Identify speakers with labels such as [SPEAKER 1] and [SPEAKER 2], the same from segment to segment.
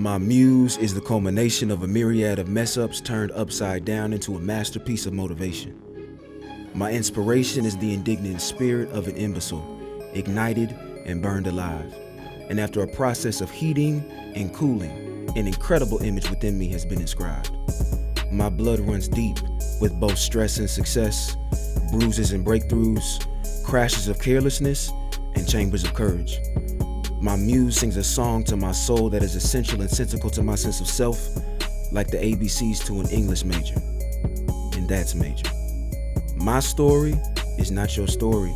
[SPEAKER 1] My muse is the culmination of a myriad of mess-ups turned upside down into a masterpiece of motivation. My inspiration is the indignant spirit of an imbecile, ignited and burned alive. And after a process of heating and cooling, an incredible image within me has been inscribed. My blood runs deep with both stress and success, bruises and breakthroughs, crashes of carelessness, and chambers of courage. My muse sings a song to my soul that is essential and sensical to my sense of self, like the ABCs to an English major. And that's major. My story is not your story,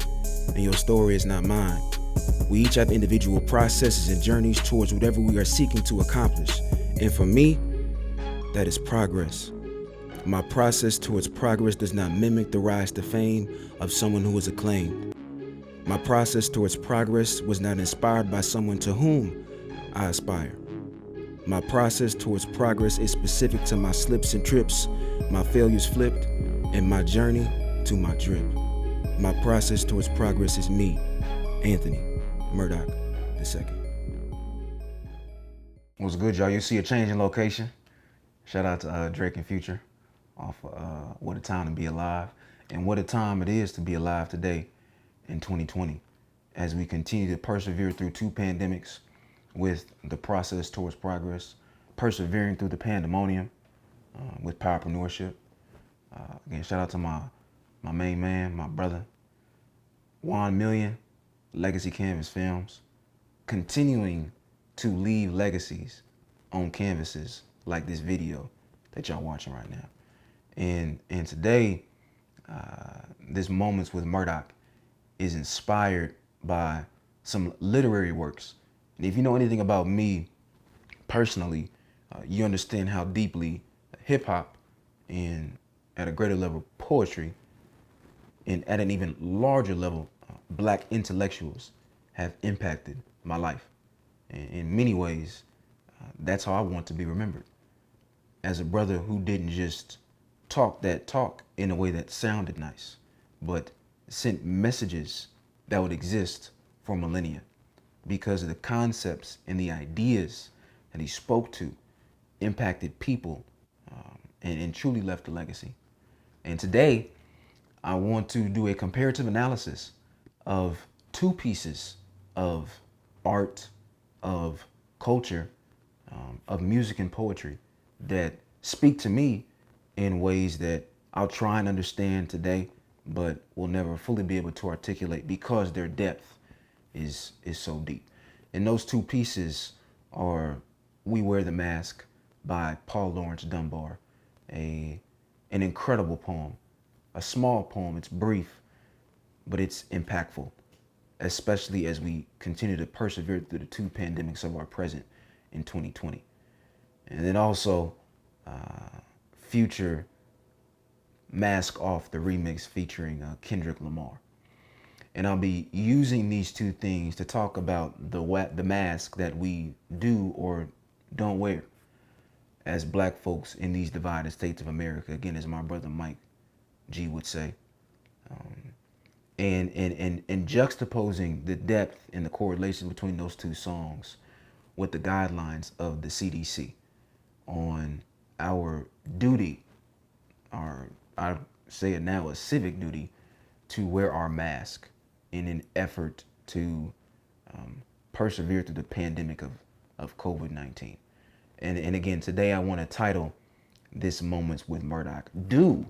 [SPEAKER 1] and your story is not mine. We each have individual processes and journeys towards whatever we are seeking to accomplish. And for me, that is progress. My process towards progress does not mimic the rise to fame of someone who is acclaimed. My process towards progress was not inspired by someone to whom I aspire. My process towards progress is specific to my slips and trips, my failures flipped, and my journey to my drip. My process towards progress is me, Anthony Murdock II. What's good, y'all? You see a change in location. Shout out to Drake and Future off What a Time to Be Alive, and what a time it is to be alive today in 2020 as we continue to persevere through two pandemics with the process towards progress, persevering through the pandemonium with powerpreneurship. Again, shout out to my main man, my brother, 1 Million, Legacy Canvas Films, continuing to leave legacies on canvases like this video that y'all watching right now. And today, this Moments with Murdock is inspired by some literary works. And if you know anything about me personally, you understand how deeply hip hop and at a greater level poetry and at an even larger level, Black intellectuals have impacted my life. And in many ways, that's how I want to be remembered. As a brother who didn't just talk that talk in a way that sounded nice, but sent messages that would exist for millennia because of the concepts and the ideas that he spoke to impacted people and truly left a legacy. And today, I want to do a comparative analysis of two pieces of art, of culture, of music and poetry that speak to me in ways that I'll try and understand today, but will never fully be able to articulate because their depth is so deep. And those two pieces are We Wear the Mask by Paul Laurence Dunbar, an incredible poem, a small poem. It's brief, but it's impactful, especially as we continue to persevere through the two pandemics of our present in 2020. And then also Future Mask Off, the remix featuring Kendrick Lamar. And I'll be using these two things to talk about the mask that we do or don't wear as Black folks in these divided states of America. Again, as my brother Mike G would say. And juxtaposing the depth and the correlation between those two songs with the guidelines of the CDC on our duty, I say it now, a civic duty to wear our mask in an effort to persevere through the pandemic of COVID-19. And again, today I want to title this Moments with Murdock, Do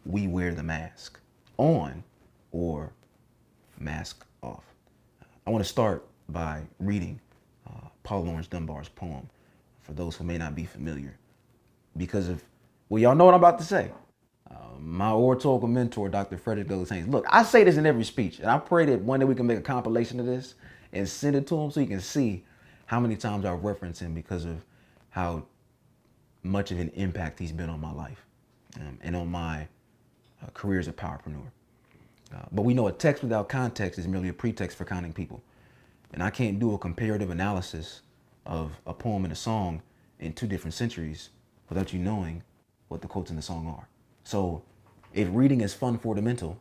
[SPEAKER 1] We Wear the Mask On or Mask Off? I want to start by reading Paul Laurence Dunbar's poem for those who may not be familiar because of, well, y'all know what I'm about to say. My oratorical mentor, Dr. Frederick Douglass Haynes. Look, I say this in every speech, and I pray that one day we can make a compilation of this and send it to him so you can see how many times I reference him because of how much of an impact he's been on my life and on my career as a powerpreneur. But we know a text without context is merely a pretext for counting people. And I can't do a comparative analysis of a poem and a song in two different centuries without you knowing what the quotes in the song are. So if reading is fun for the mental,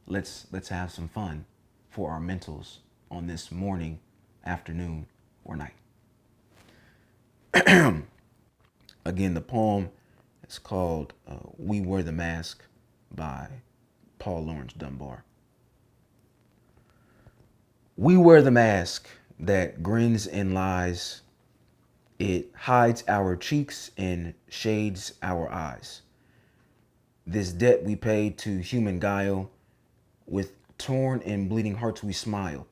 [SPEAKER 1] let's have some fun for our mentals on this morning, afternoon, or night. Again, the poem is called We Wear the Mask by Paul Laurence Dunbar. We wear the mask that grins and lies. It hides our cheeks and shades our eyes. This debt we pay to human guile, with torn and bleeding hearts we smile,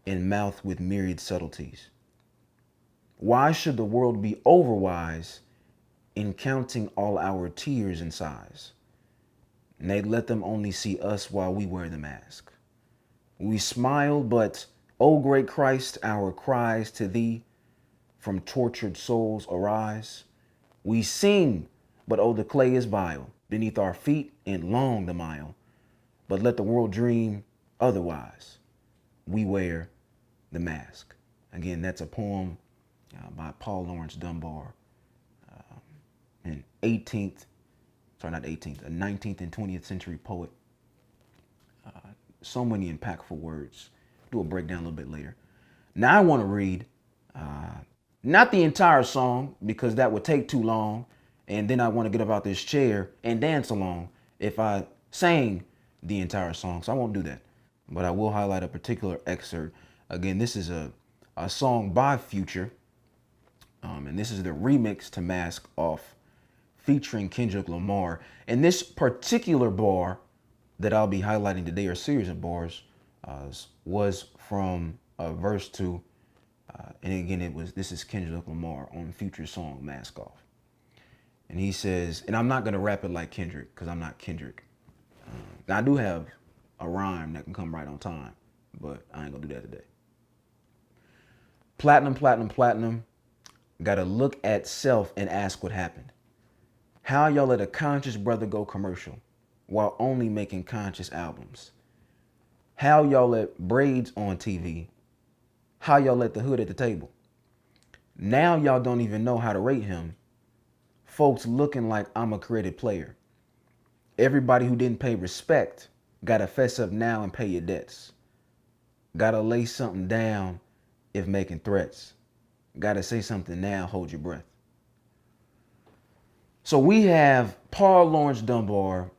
[SPEAKER 1] and mouth with myriad subtleties. Why should the world be overwise in counting all our tears and sighs? Nay, let them only see us while we wear the mask. We smile, but, O great Christ, our cries to thee from tortured souls arise. We sing, but oh, the clay is vile beneath our feet and long the mile. But let the world dream otherwise. We wear the mask. Again, that's a poem by Paul Laurence Dunbar, an 19th a 19th and 20th century poet. So many impactful words. Do a breakdown a little bit later. Now I want to read not the entire song because that would take too long, and then I want to get up out this chair and dance along if I sang the entire song. So I won't do that, but I will highlight a particular excerpt. Again, this is a song by Future, and this is the remix to Mask Off featuring Kendrick Lamar. And this particular bar that I'll be highlighting today, or series of bars, was from verse 2. And again, this is Kendrick Lamar on Future's song Mask Off. And he says, and I'm not going to rap it like Kendrick because I'm not Kendrick. I do have a rhyme that can come right on time, but I ain't going to do that today. Platinum, platinum, platinum. Got to look at self and ask what happened. How y'all let a conscious brother go commercial while only making conscious albums? How y'all let braids on TV? How y'all let the hood at the table? Now y'all don't even know how to rate him. Folks looking like I'm a creative player. Everybody who didn't pay respect gotta fess up now and pay your debts. Gotta lay something down if making threats. Gotta say something now, hold your breath. So we have Paul Laurence Dunbar,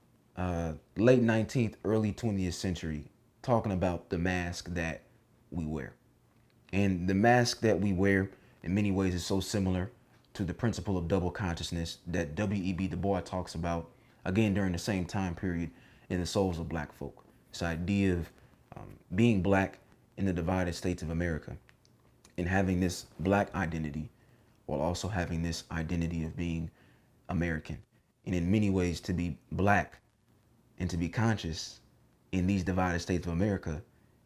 [SPEAKER 1] late 19th, early 20th century, talking about the mask that we wear. And the mask that we wear in many ways is so similar to the principle of double consciousness that W.E.B. Du Bois talks about, again, during the same time period in the souls of black folk. This idea of being black in the divided states of America and having this black identity while also having this identity of being American. And in many ways, to be black and to be conscious in these divided states of America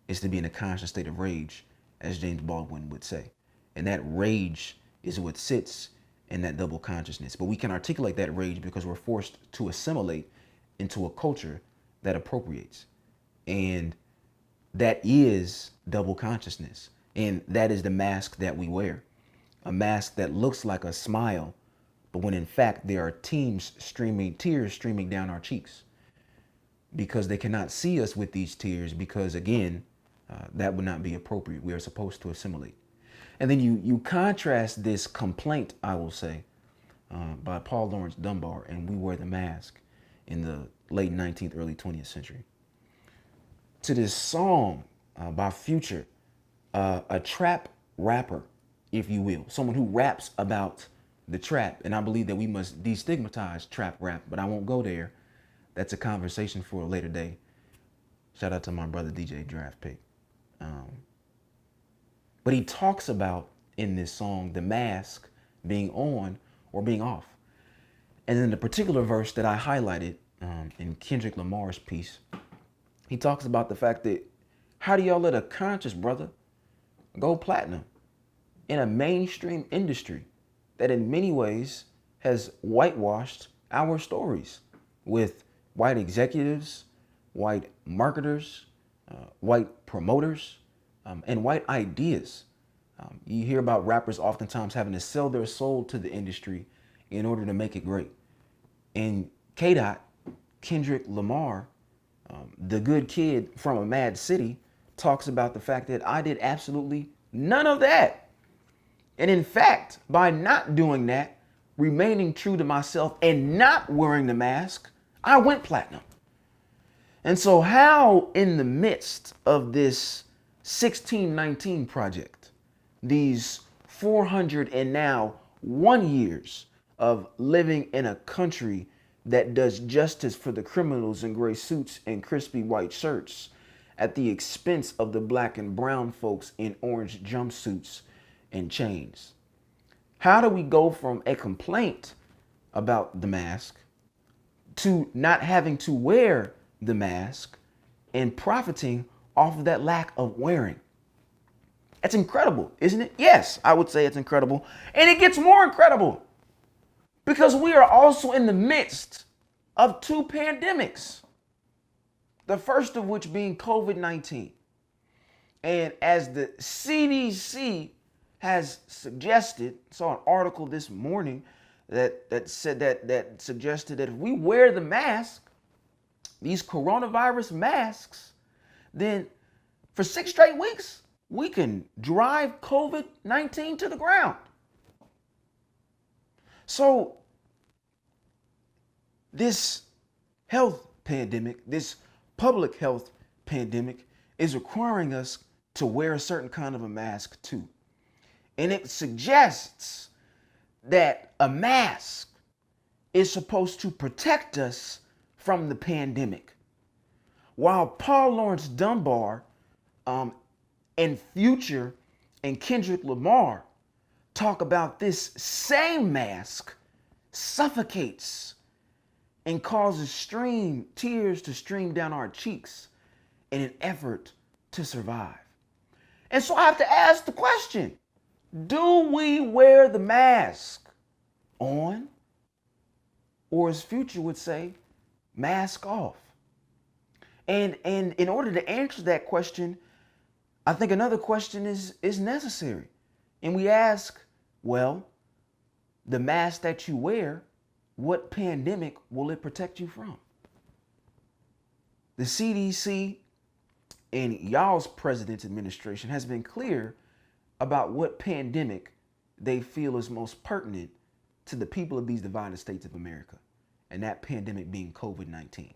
[SPEAKER 1] is to be in a conscious state of rage, as James Baldwin would say. And that rage is what sits in that double consciousness. But we can articulate that rage because we're forced to assimilate into a culture that appropriates. And that is double consciousness. And that is the mask that we wear. A mask that looks like a smile, but when in fact there are tears streaming down our cheeks because they cannot see us with these tears because, again, that would not be appropriate. We are supposed to assimilate. And then you contrast this complaint, I will say, by Paul Laurence Dunbar and We Wear the Mask in the late 19th, early 20th century, to this song by Future, a trap rapper, if you will, someone who raps about the trap. And I believe that we must destigmatize trap rap, but I won't go there. That's a conversation for a later day. Shout out to my brother DJ Draft Pick. But he talks about in this song the mask being on or being off. And then the particular verse that I highlighted in Kendrick Lamar's piece, he talks about the fact that how do y'all let a conscious brother go platinum in a mainstream industry that in many ways has whitewashed our stories with white executives, white marketers, white promoters, and white ideas. You hear about rappers oftentimes having to sell their soul to the industry in order to make it great. And K-Dot, Kendrick Lamar, the good kid from a mad city, talks about the fact that I did absolutely none of that. And in fact, by not doing that, remaining true to myself and not wearing the mask, I went platinum. And so, how in the midst of this 1619 project, these 400 and now 1 years of living in a country that does justice for the criminals in gray suits and crispy white shirts at the expense of the black and brown folks in orange jumpsuits and chains? How do we go from a complaint about the mask to not having to wear the mask and profiting off of that lack of wearing? It's incredible, isn't it? Yes, I would say it's incredible. And it gets more incredible because we are also in the midst of two pandemics. The first of which being COVID-19. And as the CDC has suggested, saw an article this morning that suggested that if we wear the mask, these coronavirus masks, then for 6 straight weeks, we can drive COVID-19 to the ground. So this health pandemic, this public health pandemic is requiring us to wear a certain kind of a mask too. And it suggests that a mask is supposed to protect us from the pandemic. While Paul Laurence Dunbar and Future and Kendrick Lamar talk about this same mask suffocates and causes tears to stream down our cheeks in an effort to survive. And so I have to ask the question, do we wear the mask on? Or as Future would say, mask off? And in order to answer that question, I think another question is necessary. And we ask, well, the mask that you wear, what pandemic will it protect you from? The CDC and y'all's president's administration has been clear about what pandemic they feel is most pertinent to the people of these divided states of America, and that pandemic being COVID-19.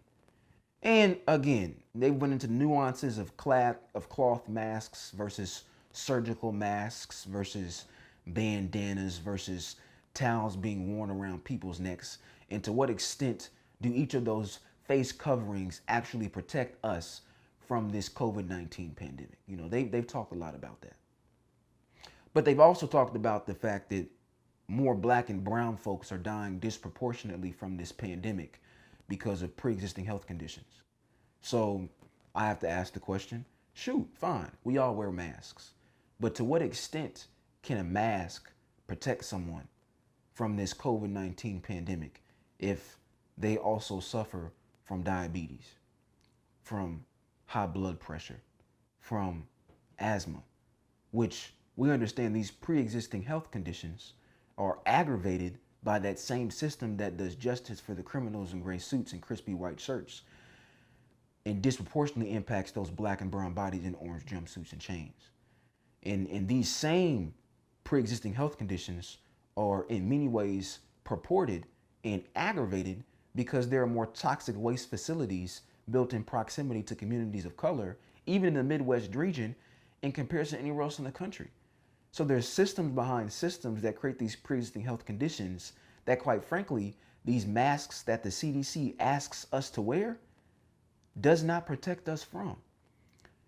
[SPEAKER 1] And again, they went into nuances of cloth masks versus surgical masks versus bandanas versus towels being worn around people's necks, and to what extent do each of those face coverings actually protect us from this COVID-19 pandemic. You know, they've talked a lot about that. But they've also talked about the fact that more black and brown folks are dying disproportionately from this pandemic because of pre-existing health conditions. So I have to ask the question, shoot, fine, we all wear masks. But to what extent can a mask protect someone from this COVID-19 pandemic if they also suffer from diabetes, from high blood pressure, from asthma, which we understand these pre-existing health conditions are aggravated by that same system that does justice for the criminals in gray suits and crispy white shirts and disproportionately impacts those black and brown bodies in orange jumpsuits and chains. And these same pre-existing health conditions are in many ways purported and aggravated because there are more toxic waste facilities built in proximity to communities of color, even in the Midwest region, in comparison to anywhere else in the country. So there's systems behind systems that create these pre-existing health conditions that, quite frankly, these masks that the CDC asks us to wear does not protect us from.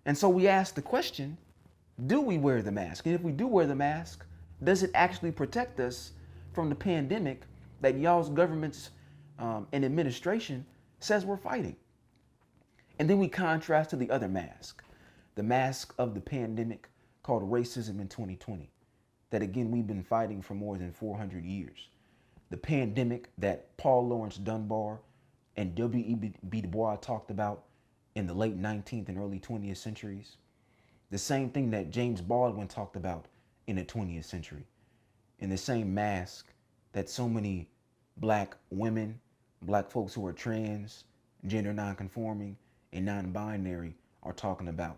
[SPEAKER 1] And so we ask the question, do we wear the mask? And if we do wear the mask, does it actually protect us from the pandemic that y'all's governments and administration says we're fighting? And then we contrast to the other mask, the mask of the pandemic called racism in 2020, that again, we've been fighting for more than 400 years. The pandemic that Paul Laurence Dunbar and W.E.B. Du Bois talked about in the late 19th and early 20th centuries. The same thing that James Baldwin talked about in the 20th century. And the same mask that so many black women, black folks who are trans, gender nonconforming, and non-binary are talking about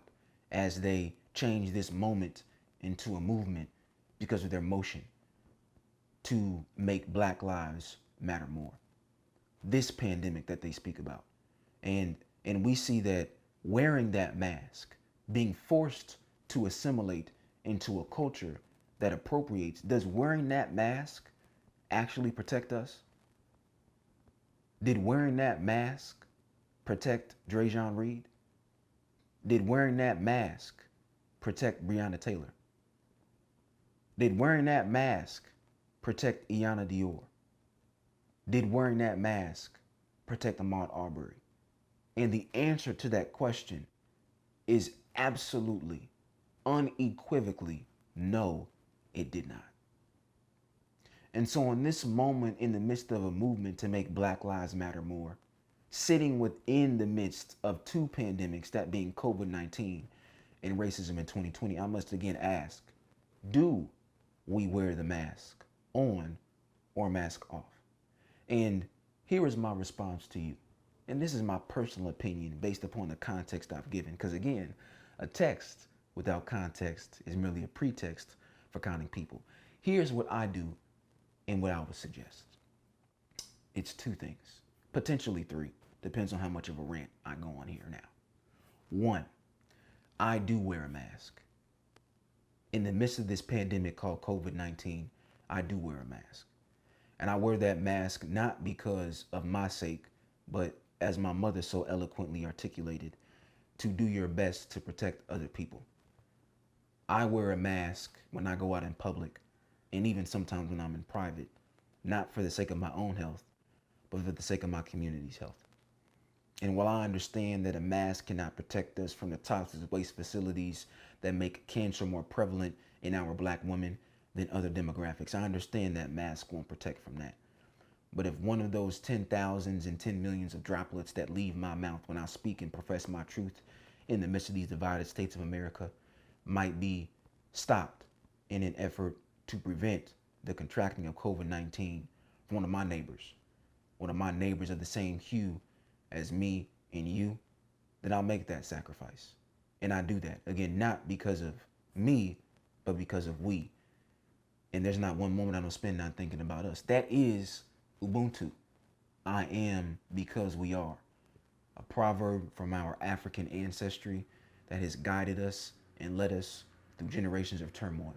[SPEAKER 1] as they change this moment into a movement because of their motion to make Black Lives Matter more. This pandemic that they speak about. And we see that wearing that mask, being forced to assimilate into a culture that appropriates, does wearing that mask actually protect us? Did wearing that mask protect Drajon Reed? Did wearing that mask protect Breonna Taylor? Did wearing that mask protect Iana Dior? Did wearing that mask protect Ahmaud Arbery? And the answer to that question is absolutely, unequivocally, no, it did not. And so in this moment, in the midst of a movement to make Black Lives Matter more, sitting within the midst of two pandemics, that being COVID-19 and racism in 2020, I must again ask, do we wear the mask on or mask off? And here is my response to you. And this is my personal opinion based upon the context I've given. Because again, a text without context is merely a pretext for counting people. Here's what I do and what I would suggest. It's two things, potentially three. Depends on how much of a rant I go on here now. One, I do wear a mask. In the midst of this pandemic called COVID-19, I do wear a mask. And I wear that mask not because of my sake, but as my mother so eloquently articulated, to do your best to protect other people. I wear a mask when I go out in public, and even sometimes when I'm in private, not for the sake of my own health, but for the sake of my community's health. And while I understand that a mask cannot protect us from the toxic waste facilities that make cancer more prevalent in our Black women than other demographics, I understand that mask won't protect from that. But if one of those 10,000s and 10 millions of droplets that leave my mouth when I speak and profess my truth in the midst of these divided states of America might be stopped in an effort to prevent the contracting of COVID-19 from one of my neighbors of the same hue as me and you, then I'll make that sacrifice. And I do that, again, not because of me, but because of we. And there's not one moment I don't spend not thinking about us. That is Ubuntu. I am because we are. A proverb from our African ancestry that has guided us and led us through generations of turmoil.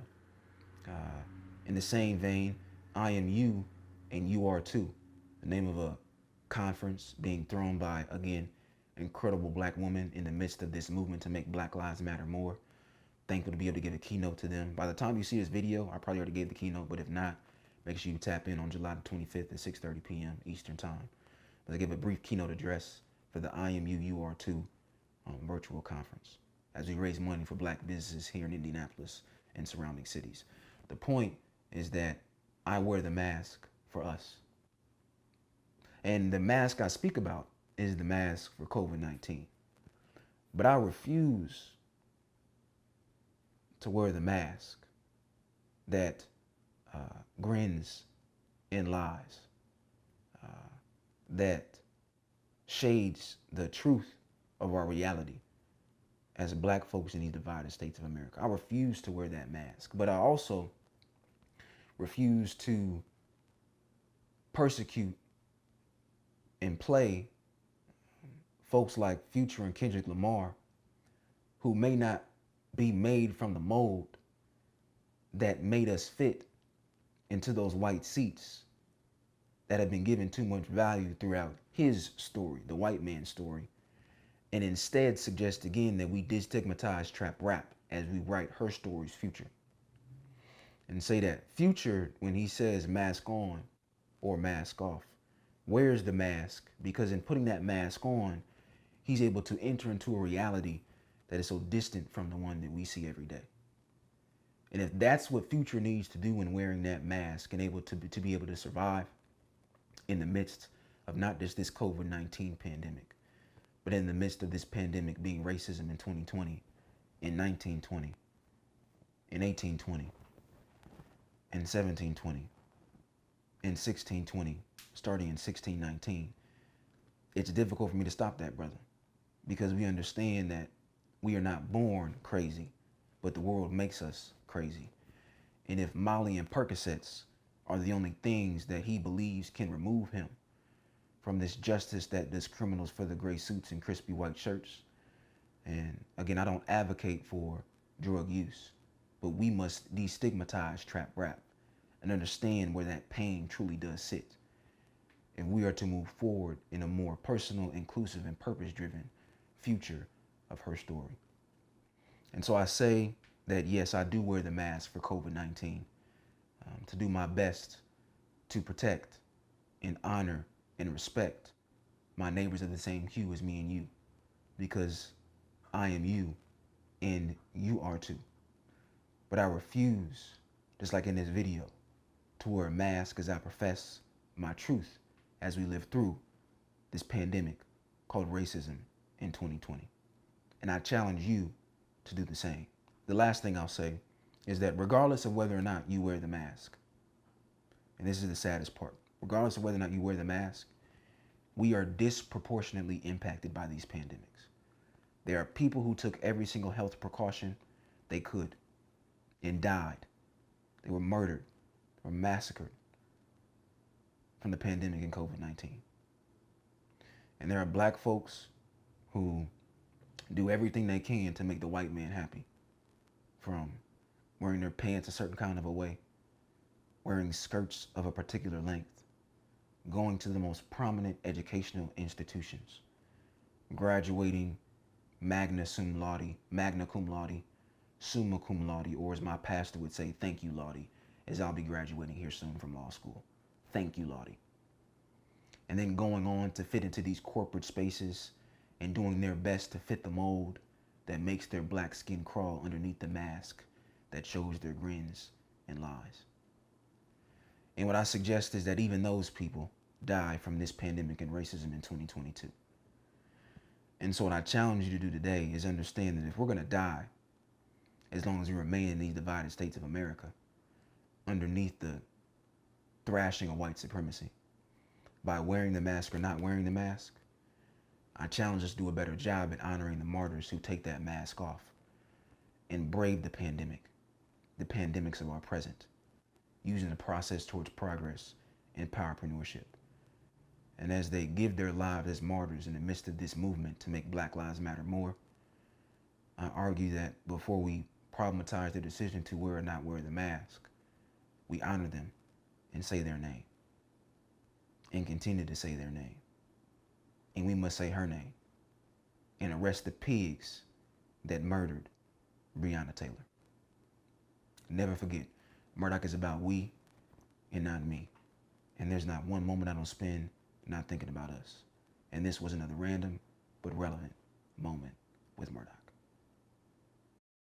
[SPEAKER 1] In the same vein, I am you and you are too. The name of a conference being thrown by, again, incredible Black women in the midst of this movement to make Black Lives Matter more. Thankful to be able to give a keynote to them. By the time you see this video, I probably already gave the keynote, but if not, make sure you tap in on July the 25th at 6:30 p.m. Eastern Time. As I give a brief keynote address for the I Am You, You Are Too virtual conference as we raise money for Black businesses here in Indianapolis and surrounding cities. The point is that I wear the mask for us. And the mask I speak about is the mask for COVID-19. But I refuse to wear the mask that grins and lies, that shades the truth of our reality as Black folks in these divided states of America. I refuse to wear that mask, but I also refuse to persecute and play folks like Future and Kendrick Lamar, who may not be made from the mold that made us fit into those white seats that have been given too much value throughout his story, the white man's story, and instead suggest again that we destigmatize trap rap as we write her story's future. And say that Future, when he says mask on or mask off, wears the mask because in putting that mask on, he's able to enter into a reality that is so distant from the one that we see every day. And if that's what Future needs to do in wearing that mask and able to be able to survive in the midst of not just this COVID-19 pandemic, but in the midst of this pandemic being racism in 2020, in 1920, in 1820, in 1720, in 1620, starting in 1619, it's difficult for me to stop that, brother, because we understand that we are not born crazy, but the world makes us crazy. And if Molly and Percocets are the only things that he believes can remove him from this justice that does criminals for the gray suits and crispy white shirts, and again, I don't advocate for drug use, but we must destigmatize trap rap and understand where that pain truly does sit. If we are to move forward in a more personal, inclusive, and purpose-driven future of her story. And so I say that, yes, I do wear the mask for COVID-19 to do my best to protect and honor and respect my neighbors of the same hue as me and you, because I am you and you are too. But I refuse, just like in this video, to wear a mask as I profess my truth as we live through this pandemic called racism in 2020. And I challenge you to do the same. The last thing I'll say is that regardless of whether or not you wear the mask, and this is the saddest part, regardless of whether or not you wear the mask, we are disproportionately impacted by these pandemics. There are people who took every single health precaution they could and died. They were murdered or massacred from the pandemic and COVID-19. And there are black folks who do everything they can to make the white man happy, from wearing their pants a certain kind of a way, wearing skirts of a particular length, going to the most prominent educational institutions, graduating magna cum laude, summa cum laude, or as my pastor would say, thank you, laude, as I'll be graduating here soon from law school. Thank you, laude. And then going on to fit into these corporate spaces and doing their best to fit the mold that makes their black skin crawl underneath the mask that shows their grins and lies. And what I suggest is that even those people die from this pandemic and racism in 2022. And so what I challenge you to do today is understand that if we're going to die, as long as we remain in these divided states of America, underneath the thrashing of white supremacy, by wearing the mask or not wearing the mask, I challenge us to do a better job at honoring the martyrs who take that mask off and brave the pandemics of our present, using the process towards progress and powerpreneurship. And as they give their lives as martyrs in the midst of this movement to make Black Lives Matter more, I argue that before we problematize the decision to wear or not wear the mask, we honor them and say their name and continue to say their name. And we must say her name and arrest the pigs that murdered Breonna Taylor. Never forget, Murdock is about we and not me. And there's not one moment I don't spend not thinking about us. And this was another random but relevant moment with Murdock.